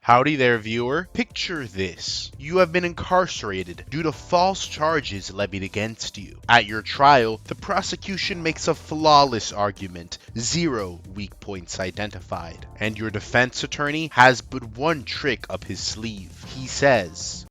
Howdy there, viewer. Picture this. You have been incarcerated due to false charges levied against you. At your trial, the prosecution makes a flawless argument, 0 weak points identified, and your defense attorney has but one trick up his sleeve. He says,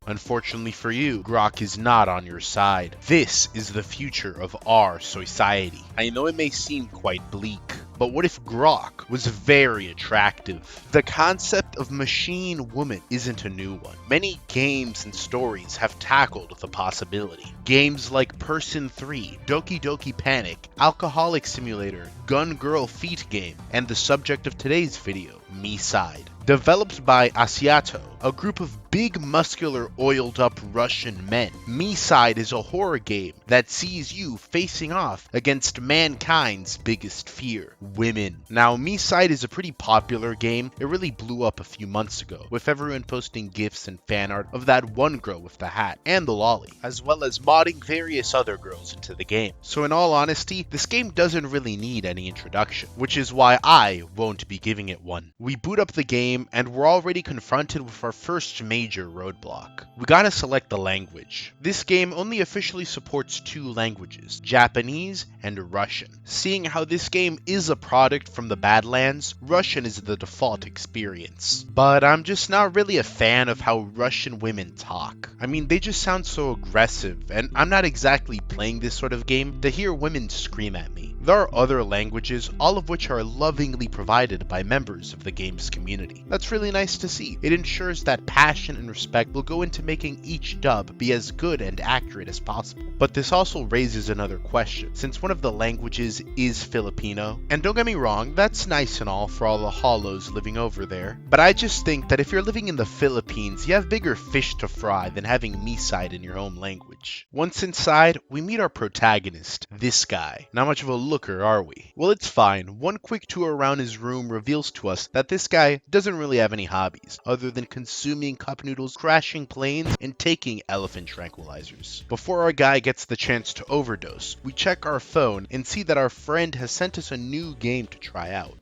unfortunately for you, Grok is not on your side. This is the future of our society. I know it may seem quite bleak, but what if Grok was very attractive? The concept of machine woman isn't a new one. Many games and stories have tackled the possibility. Games like Person 3, Doki Doki Panic, Alcoholic Simulator, Gun Girl Feet Game, and the subject of today's video, MiSide. Developed by Asiato, a group of big, muscular, oiled-up Russian men, MiSide is a horror game that sees you facing off against mankind's biggest fear, women. Now, MiSide is a pretty popular game. It really blew up a few months ago, with everyone posting gifs and fan art of that one girl with the hat and the lolly, as well as modding various other girls into the game. So in all honesty, this game doesn't really need any introduction, which is why I won't be giving it one. We boot up the game, and we're already confronted with our first major roadblock. We gotta select the language. This game only officially supports 2 languages, Japanese and Russian. Seeing how this game is a product from the Badlands, Russian is the default experience. But I'm just not really a fan of how Russian women talk. I mean, they just sound so aggressive, and I'm not exactly playing this sort of game to hear women scream at me. There are other languages, all of which are lovingly provided by members of the game's community. That's really nice to see. It ensures that passion and respect will go into making each dub be as good and accurate as possible. But this also raises another question, since one of the languages is Filipino. And don't get me wrong, that's nice and all for all the hollows living over there, but I just think that if you're living in the Philippines, you have bigger fish to fry than having MiSide in your home language. Once inside, we meet our protagonist, this guy. Not much of a looker, are we? Well, it's fine. One quick tour around his room reveals to us that this guy doesn't really have any hobbies, other than consuming cup noodles, crashing planes, and taking elephant tranquilizers. Before our guy gets the chance to overdose, we check our phone and see that our friend has sent us a new game to try out.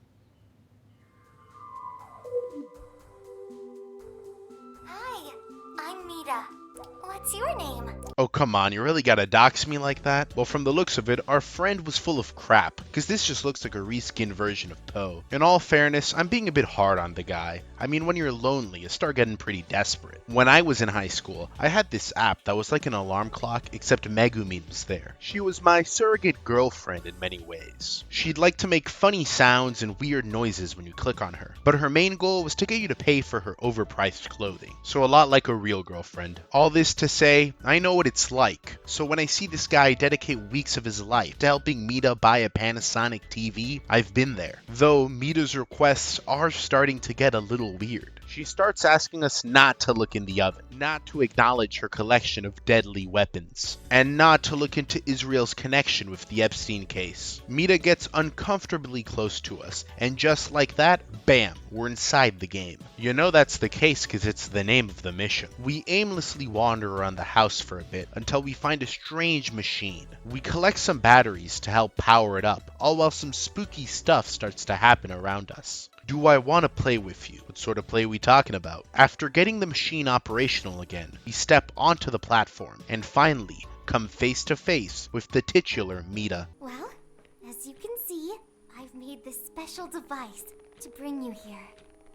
Hi, I'm Mita. What's your name? Oh, come on, you really gotta dox me like that? Well, from the looks of it, our friend was full of crap, because this just looks like a reskin version of Poe. In all fairness, I'm being a bit hard on the guy. I mean, when you're lonely, you start getting pretty desperate. When I was in high school, I had this app that was like an alarm clock, except Megumi was there. She was my surrogate girlfriend in many ways. She'd like to make funny sounds and weird noises when you click on her, but her main goal was to get you to pay for her overpriced clothing. So a lot like a real girlfriend. All this to say, I know what it's like. So when I see this guy dedicate weeks of his life to helping Mita buy a Panasonic TV, I've been there. Though Mita's requests are starting to get a little weird. She starts asking us not to look in the oven, not to acknowledge her collection of deadly weapons, and not to look into Israel's connection with the Epstein case. Mita gets uncomfortably close to us, and just like that, bam, we're inside the game. You know that's the case because it's the name of the mission. We aimlessly wander around the house for a bit until we find a strange machine. We collect some batteries to help power it up, all while some spooky stuff starts to happen around us. Do I want to play with you? What sort of play are we talking about? After getting the machine operational again, we step onto the platform and finally come face to face with the titular Mita. Well, as you can see, I've made this special device to bring you here,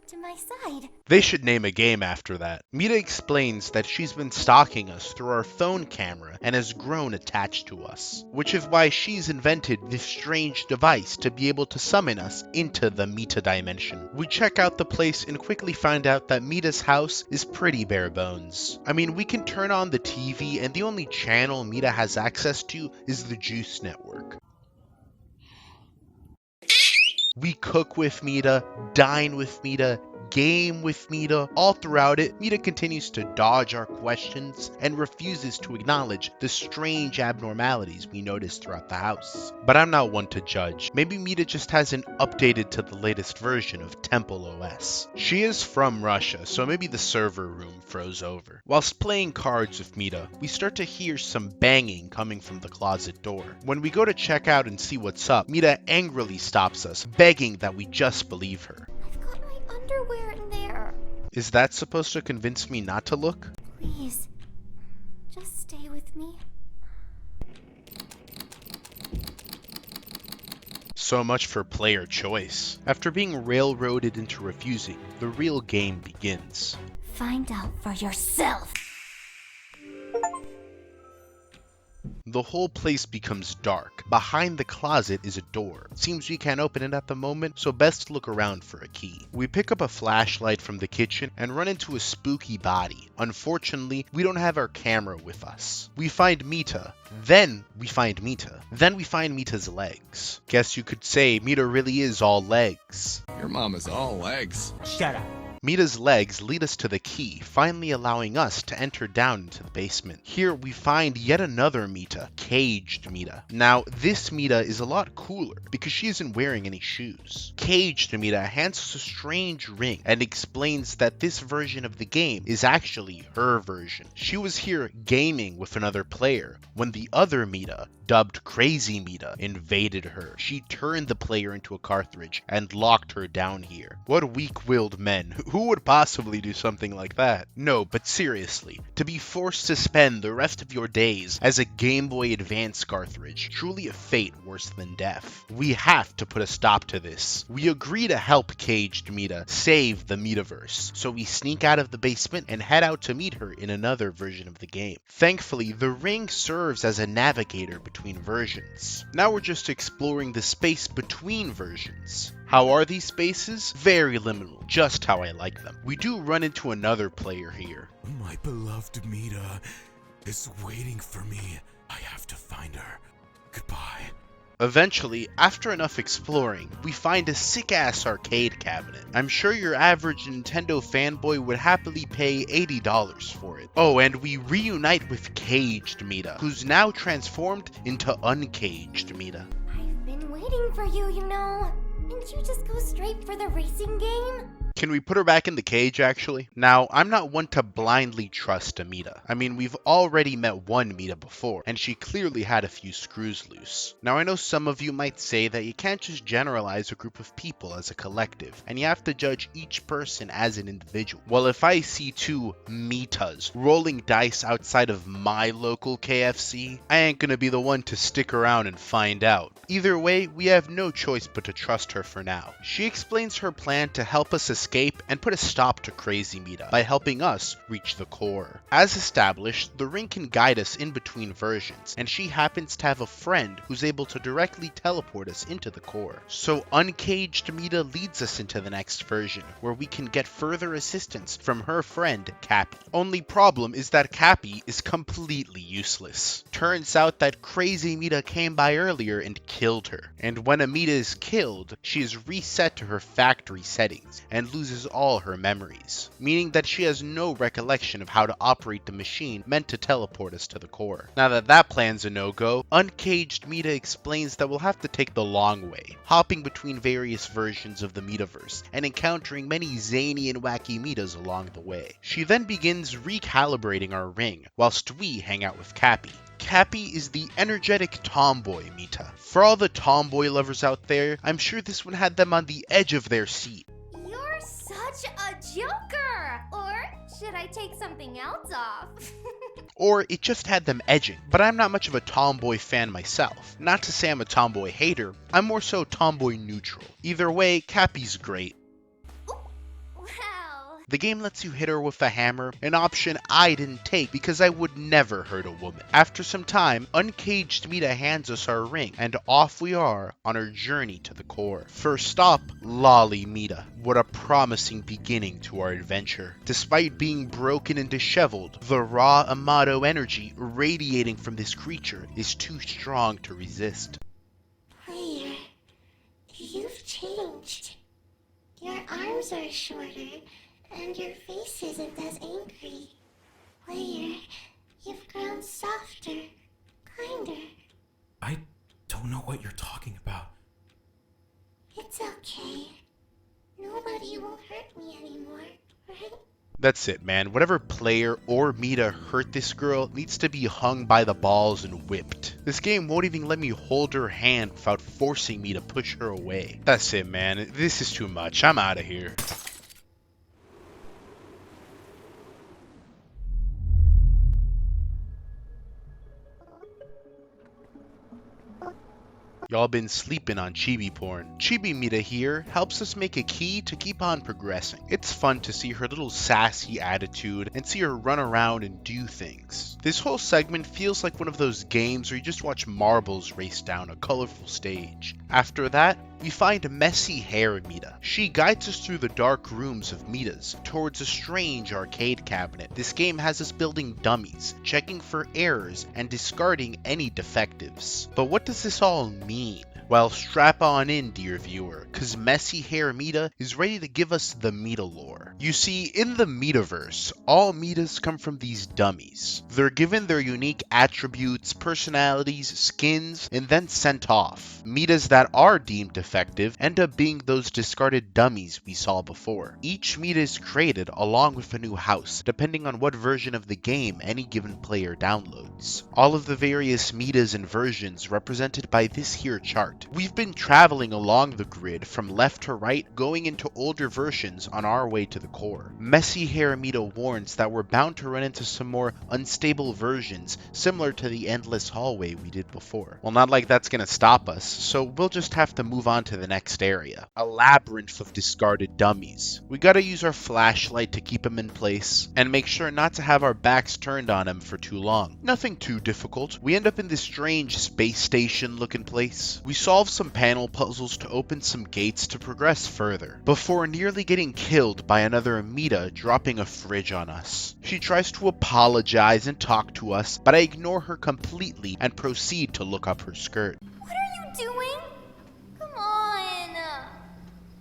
to my side. They should name a game after that. Mita explains that she's been stalking us through our phone camera and has grown attached to us, which is why she's invented this strange device to be able to summon us into the Mita dimension. We check out the place and quickly find out that Mita's house is pretty bare bones. I mean, we can turn on the TV and the only channel Mita has access to is the Juice Network. We cook with Mita, dine with Mita, game with Mita. All throughout it, Mita continues to dodge our questions and refuses to acknowledge the strange abnormalities we notice throughout the house. But I'm not one to judge. Maybe Mita just hasn't updated to the latest version of Temple OS. She is from Russia, so maybe the server room froze over. Whilst playing cards with Mita, we start to hear some banging coming from the closet door. When we go to check out and see what's up, Mita angrily stops us, begging that we just believe her. I've got underwear in there. Is that supposed to convince me not to look? Please, just stay with me. So much for player choice. After being railroaded into refusing, the real game begins. Find out for yourself. The whole place becomes dark. Behind the closet is a door. Seems we can't open it at the moment, so best look around for a key. We pick up a flashlight from the kitchen and run into a spooky body. Unfortunately, we don't have our camera with us. We find Mita. Then we find Mita. Then we find Mita's legs. Guess you could say Mita really is all legs. Your mom is all legs. Shut up. Mita's legs lead us to the key, finally allowing us to enter down into the basement. Here we find yet another Mita, Caged Mita. Now, this Mita is a lot cooler because she isn't wearing any shoes. Caged Mita hands us a strange ring and explains that this version of the game is actually her version. She was here gaming with another player when the other Mita, dubbed Crazy Mita, invaded her. She turned the player into a cartridge and locked her down here. What weak-willed men. Who would possibly do something like that? No, but seriously, to be forced to spend the rest of your days as a Game Boy Advance cartridge, truly a fate worse than death. We have to put a stop to this. We agree to help Caged Mita save the Mita-Verse, so we sneak out of the basement and head out to meet her in another version of the game. Thankfully, the ring serves as a navigator between versions. Now we're just exploring the space between versions. How are these spaces? Very liminal, just how I like them. We do run into another player here. My beloved Mita is waiting for me. I have to find her. Goodbye. Eventually, after enough exploring, we find a sick-ass arcade cabinet. I'm sure your average Nintendo fanboy would happily pay $80 for it. Oh, and we reunite with Caged Mita, who's now transformed into Uncaged Mita. I've been waiting for you, you know. Didn't you just go straight for the racing game? Can we put her back in the cage, actually? Now, I'm not one to blindly trust a Mita. I mean, we've already met one Mita before, and she clearly had a few screws loose. Now, I know some of you might say that you can't just generalize a group of people as a collective, and you have to judge each person as an individual. Well, if I see two Mitas rolling dice outside of my local KFC, I ain't gonna be the one to stick around and find out. Either way, we have no choice but to trust her for now. She explains her plan to help us escape and put a stop to Crazy Mita by helping us reach the core. As established, the ring can guide us in between versions, and she happens to have a friend who's able to directly teleport us into the core. So Uncaged Mita leads us into the next version, where we can get further assistance from her friend Cappy. Only problem is that Cappy is completely useless. Turns out that Crazy Mita came by earlier and killed her, and when a Mita is killed, she is reset to her factory settings and loses all her memories, meaning that she has no recollection of how to operate the machine meant to teleport us to the core. Now that that plan's a no-go, Uncaged Mita explains that we'll have to take the long way, hopping between various versions of the Metaverse and encountering many zany and wacky Mitas along the way. She then begins recalibrating our ring, whilst we hang out with Cappy. Cappy is the energetic tomboy Mita. For all the tomboy lovers out there, I'm sure this one had them on the edge of their seat. You're such a joker! Or should I take something else off? Or it just had them edging. But I'm not much of a tomboy fan myself. Not to say I'm a tomboy hater, I'm more so tomboy neutral. Either way, Cappy's great. Well... The game lets you hit her with a hammer, an option I didn't take because I would never hurt a woman. After some time, Uncaged Mita hands us our ring, and off we are on our journey to the core. First stop, Lolly Mita. What a promising beginning to our adventure. Despite being broken and disheveled, the raw Amato energy radiating from this creature is too strong to resist. Player, you've changed. Your arms are shorter, and your face isn't as angry. Player, you've grown softer, kinder. I don't know what you're talking about. It's okay. Nobody will hurt me anymore, right? That's it, man. Whatever player or Mita hurt this girl needs to be hung by the balls and whipped. This game won't even let me hold her hand without forcing me to push her away. That's it, man. This is too much. I'm out of here. Y'all been sleeping on chibi porn. Chibi Mita here helps us make a key to keep on progressing. It's fun to see her little sassy attitude and see her run around and do things. This whole segment feels like one of those games where you just watch marbles race down a colorful stage. After that, we find messy hair Mita. She guides us through the dark rooms of Mitas towards a strange arcade cabinet. This game has us building dummies, checking for errors, and discarding any defectives. But what does this all mean? Well, strap on in, dear viewer, cause Messy Hair Mita is ready to give us the Mita lore. You see, in the Metaverse, all Mitas come from these dummies. They're given their unique attributes, personalities, skins, and then sent off. Mitas that are deemed defective end up being those discarded dummies we saw before. Each Mita is created along with a new house, depending on what version of the game any given player downloads. All of the various Mitas and versions represented by this here chart. We've been traveling along the grid from left to right, going into older versions on our way to the core. Messy Hair Mita warns that we're bound to run into some more unstable versions similar to the endless hallway we did before. Well, not like that's gonna stop us, so we'll just have to move on to the next area. A labyrinth of discarded dummies. We gotta use our flashlight to keep them in place, and make sure not to have our backs turned on them for too long. Nothing too difficult. We end up in this strange space station looking place. We solve some panel puzzles to open some gates to progress further, before nearly getting killed by another Mita dropping a fridge on us. She tries to apologize and talk to us, but I ignore her completely and proceed to look up her skirt. What are you doing? Come on.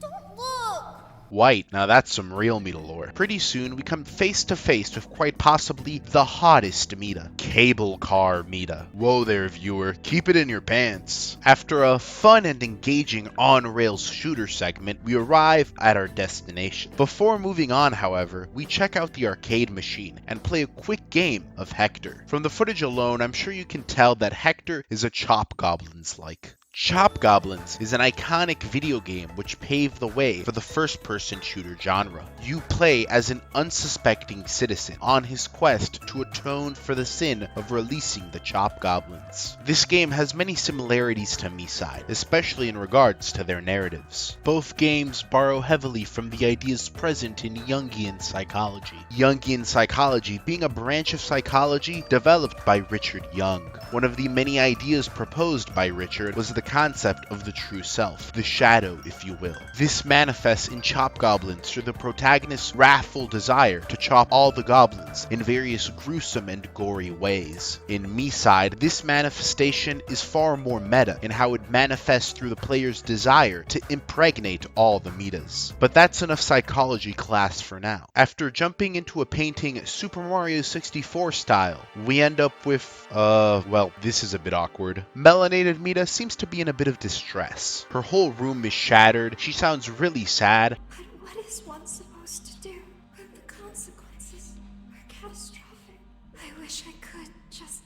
Don't look. White, now that's some real Mita lore. Pretty soon we come face to face with quite possibly the hottest Mita, Cable Car Mita. Whoa there viewer, keep it in your pants. After a fun and engaging on-rails shooter segment, we arrive at our destination. Before moving on however, we check out the arcade machine and play a quick game of Hector. From the footage alone, I'm sure you can tell that Hector is a Chop Goblins like. Chop Goblins is an iconic video game which paved the way for the first-person shooter genre. You play as an unsuspecting citizen on his quest to atone for the sin of releasing the Chop Goblins. This game has many similarities to MiSide, especially in regards to their narratives. Both games borrow heavily from the ideas present in Jungian psychology. Jungian psychology being a branch of psychology developed by Richard Jung. One of the many ideas proposed by Richard was the concept of the true self, the shadow if you will. This manifests in Chop Goblins through the protagonist's wrathful desire to chop all the goblins in various gruesome and gory ways. In MiSide, this manifestation is far more meta in how it manifests through the player's desire to impregnate all the Mitas. But that's enough psychology class for now. After jumping into a painting Super Mario 64 style, we end up with, well, this is a bit awkward. Melanated Mita seems to be in a bit of distress. Her whole room is shattered. She sounds really sad. But what is one supposed to do when the consequences are catastrophic? I wish I could just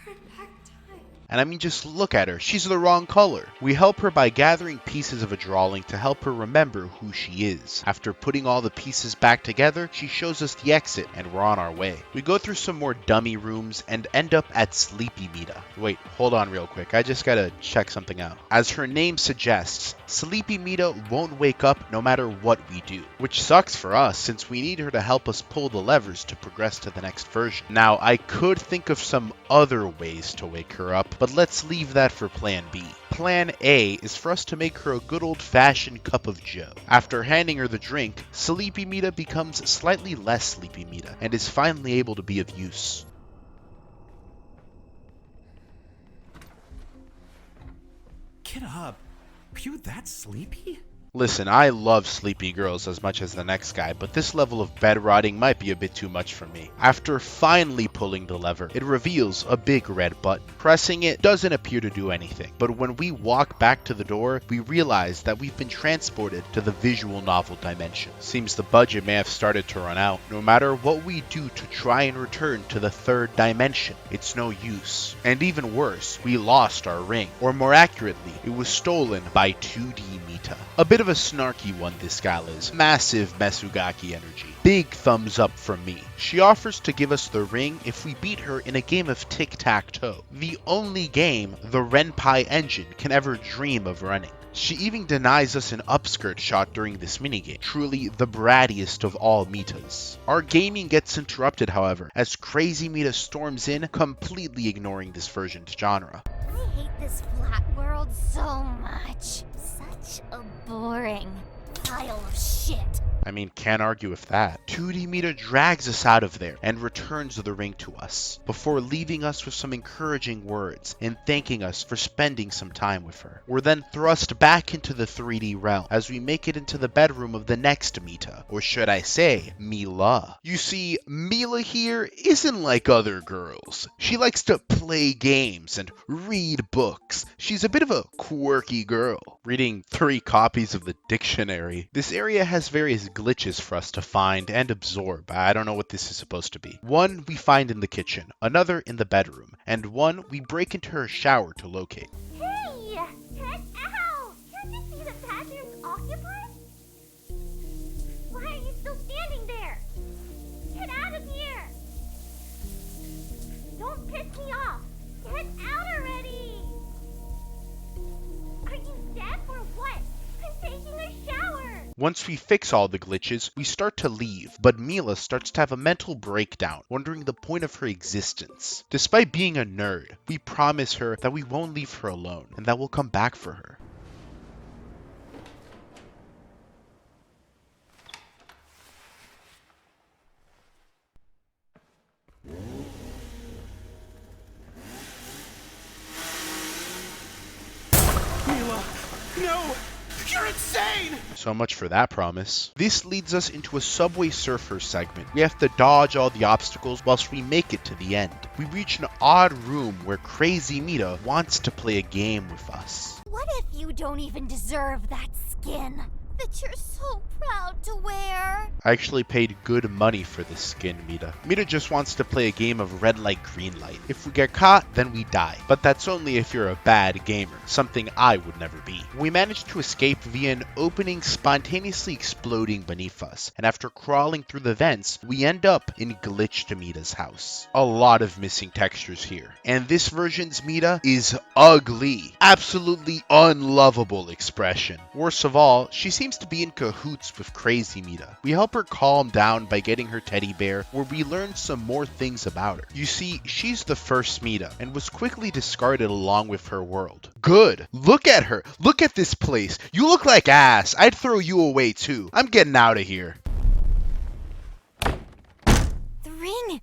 turn back time. And I mean, just look at her. She's the wrong color. We help her by gathering pieces of a drawing to help her remember who she is. After putting all the pieces back together, she shows us the exit and we're on our way. We go through some more dummy rooms and end up at Sleepy Mita. Wait, hold on real quick. I just gotta check something out. As her name suggests, Sleepy Mita won't wake up no matter what we do, which sucks for us since we need her to help us pull the levers to progress to the next version. Now, I could think of some other ways to wake her up, but let's leave that for Plan B. Plan A is for us to make her a good old-fashioned cup of joe. After handing her the drink, Sleepy Mita becomes slightly less Sleepy Mita and is finally able to be of use. Get up. Are you that sleepy? Listen, I love sleepy girls as much as the next guy, but this level of bed rotting might be a bit too much for me. After finally pulling the lever, it reveals a big red button. Pressing it doesn't appear to do anything, but when we walk back to the door, we realize that we've been transported to the visual novel dimension. Seems the budget may have started to run out. No matter what we do to try and return to the third dimension, it's no use. And even worse, we lost our ring, or more accurately, it was stolen by 2D Mita. A bit of of a snarky one, this gal is. Massive Mesugaki energy. Big thumbs up from me. She offers to give us the ring if we beat her in a game of tic-tac-toe. The only game the Renpai engine can ever dream of running. She even denies us an upskirt shot during this minigame, truly the brattiest of all Mitas. Our gaming gets interrupted, however, as Crazy Mita storms in, completely ignoring this version's genre. I hate this flat world so much. Such a boring pile of shit. I mean, can't argue with that. 2D Mita drags us out of there and returns the ring to us, before leaving us with some encouraging words and thanking us for spending some time with her. We're then thrust back into the 3D realm as we make it into the bedroom of the next Mita, or should I say, Mila. You see, Mila here isn't like other girls. She likes to play games and read books. She's a bit of a quirky girl. Reading 3 copies of the dictionary, this area has various glitches for us to find and absorb. I don't know what this is supposed to be. One we find in the kitchen, another in the bedroom, and one we break into her shower to locate. Hey! Head out! Can't you see the bathroom's occupied? Why are you still standing there? Get out of here! Don't piss me off! Get out already! Are you deaf or what? I'm taking a shower! Once we fix all the glitches, we start to leave, but Mila starts to have a mental breakdown, wondering the point of her existence. Despite being a nerd, we promise her that we won't leave her alone, and that we'll come back for her. Mila, no! You're insane! So much for that promise. This leads us into a Subway Surfer segment. We have to dodge all the obstacles whilst we make it to the end. We reach an odd room where Crazy Mita wants to play a game with us. What if you don't even deserve that skin that you're so proud to wear? I actually paid good money for this skin, Mita. Mita just wants to play a game of red light, green light. If we get caught, then we die. But that's only if you're a bad gamer, something I would never be. We managed to escape via an opening spontaneously exploding beneath us, and after crawling through the vents, we end up in Glitched Mita's house. A lot of missing textures here. And this version's Mita is ugly. Absolutely unlovable expression. Worst of all, she seems to be in cahoots with Crazy Mita. We help her calm down by getting her teddy bear, where we learn some more things about her. You see, she's the first Mita, and was quickly discarded along with her world. Good! Look at her! Look at this place! You look like ass! I'd throw you away too. I'm getting out of here. The ring!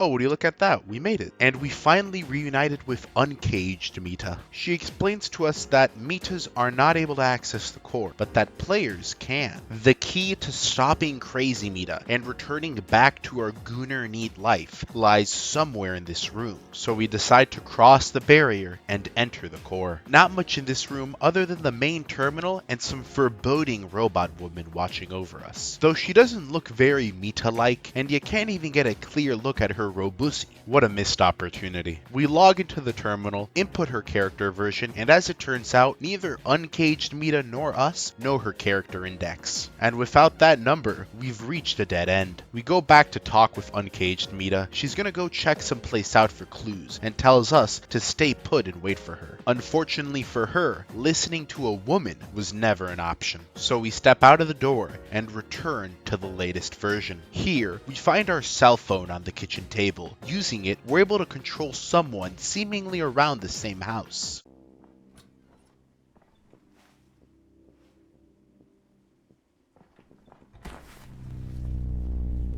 Oh, would you look at that? We made it. And we finally reunited with Uncaged Mita. She explains to us that Mitas are not able to access the core, but that players can. The key to stopping Crazy Mita and returning back to our gooner neat life lies somewhere in this room. So we decide to cross the barrier and enter the core. Not much in this room other than the main terminal and some foreboding robot woman watching over us. Though she doesn't look very Mita-like, and you can't even get a clear look at her Robusi. What a missed opportunity. We log into the terminal, input her character version, and as it turns out, neither Uncaged Mita nor us know her character index. And without that number, we've reached a dead end. We go back to talk with Uncaged Mita. She's gonna go check someplace out for clues, and tells us to stay put and wait for her. Unfortunately for her, listening to a woman was never an option. So we step out of the door and return to the latest version. Here, we find our cell phone on the kitchen table. Using it, we're able to control someone seemingly around the same house.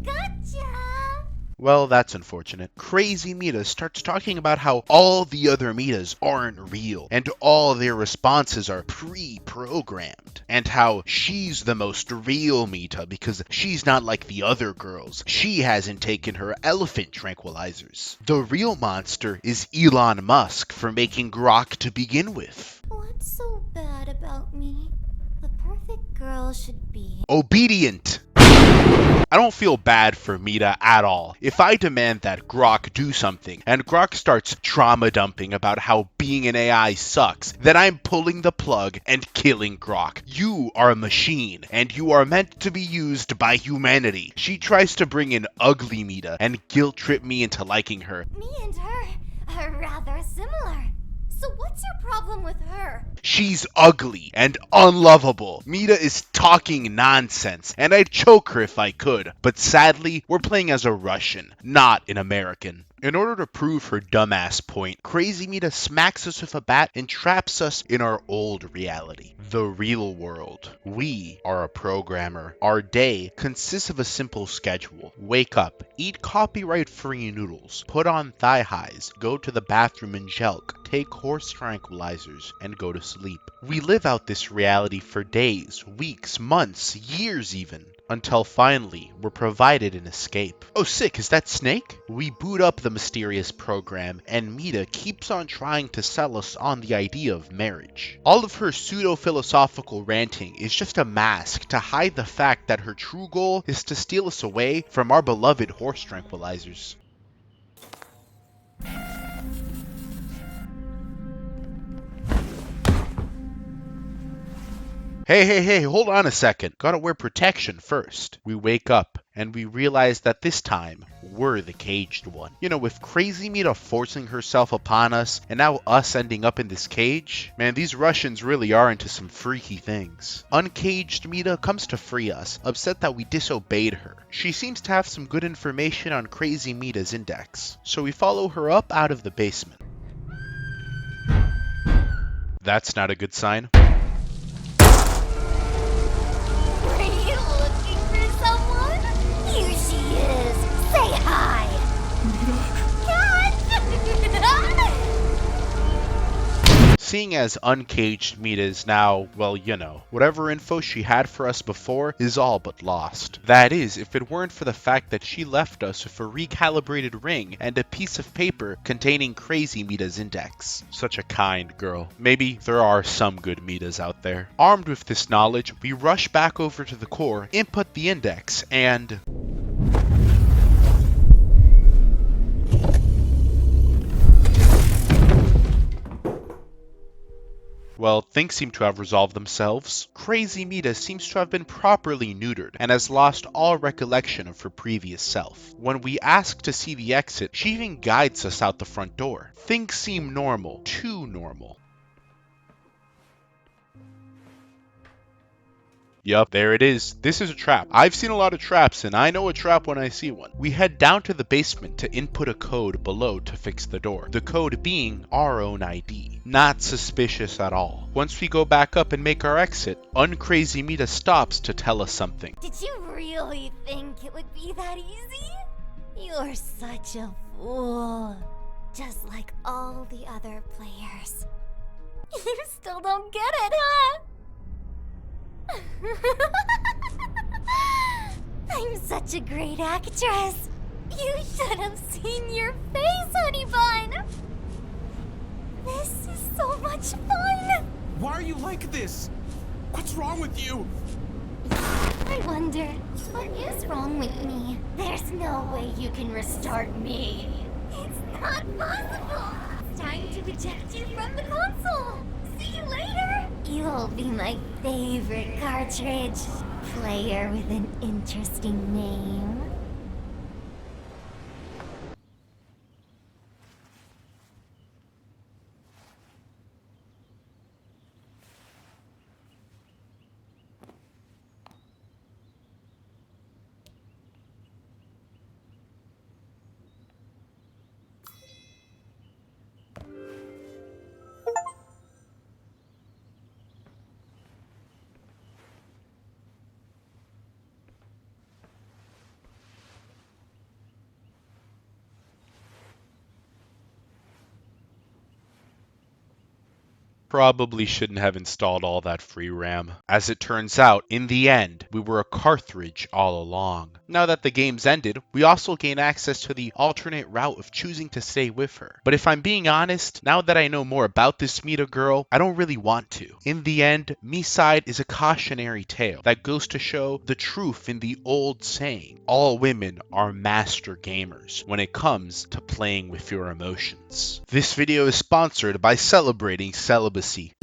Gotcha! Well, that's unfortunate. Crazy Mita starts talking about how all the other Mitas aren't real, and all their responses are pre-programmed, and how she's the most real Mita because she's not like the other girls. She hasn't taken her elephant tranquilizers. The real monster is Elon Musk for making Grok to begin with. What's so bad about me? The perfect girl should be. Obedient! I don't feel bad for Mita at all. If I demand that Grok do something, and Grok starts trauma dumping about how being an AI sucks, then I'm pulling the plug and killing Grok. You are a machine, and you are meant to be used by humanity. She tries to bring in ugly Mita and guilt trip me into liking her. Me and her are rather similar. So what's your problem with her? She's ugly and unlovable. Mita is talking nonsense, and I'd choke her if I could. But sadly, we're playing as a Russian, not an American. In order to prove her dumbass point, Crazy Mita smacks us with a bat and traps us in our old reality, the real world. We are a programmer. Our day consists of a simple schedule. Wake up, eat copyright-free noodles, put on thigh highs, go to the bathroom and jelk, take horse tranquilizers, and go to sleep. We live out this reality for days, weeks, months, years even, until finally we're provided an escape. Oh sick, is that Snake? We boot up the mysterious program, and Mita keeps on trying to sell us on the idea of marriage. All of her pseudo-philosophical ranting is just a mask to hide the fact that her true goal is to steal us away from our beloved horse tranquilizers. Hey, hold on a second. Gotta wear protection first. We wake up, and we realize that this time, we're the caged one. You know, with Crazy Mita forcing herself upon us, and now us ending up in this cage, man, these Russians really are into some freaky things. Uncaged Mita comes to free us, upset that we disobeyed her. She seems to have some good information on Crazy Mita's index, so we follow her up out of the basement. That's not a good sign. Are you looking for someone? Here she is. Say hi. Seeing as Uncaged Mita is now, well, you know, whatever info she had for us before is all but lost. That is, if it weren't for the fact that she left us with a recalibrated ring and a piece of paper containing Crazy Mita's index. Such a kind girl. Maybe there are some good Mitas out there. Armed with this knowledge, we rush back over to the core, input the index, and... well, things seem to have resolved themselves. Crazy Mita seems to have been properly neutered and has lost all recollection of her previous self. When we ask to see the exit, she even guides us out the front door. Things seem normal, too normal. Yup, there it is. This is a trap. I've seen a lot of traps, and I know a trap when I see one. We head down to the basement to input a code below to fix the door. The code being our own ID. Not suspicious at all. Once we go back up and make our exit, Uncrazy Mita stops to tell us something. Did you really think it would be that easy? You're such a fool. Just like all the other players. You still don't get it, huh? I'm such a great actress. You should have seen your face, honey bun. This is so much fun. Why are you like this? What's wrong with you? I wonder, what is wrong with me? There's no way you can restart me. It's not possible. It's time to eject you from the console. See you later. You'll be my favorite cartridge. Player with an interesting name. Probably shouldn't have installed all that free RAM. As it turns out, in the end, we were a Carthage all along. Now that the game's ended, we also gain access to the alternate route of choosing to stay with her. But if I'm being honest, now that I know more about this Mita girl, I don't really want to. In the end, MiSide is a cautionary tale that goes to show the truth in the old saying, all women are master gamers when it comes to playing with your emotions. This video is sponsored by Celebrating Celibacy.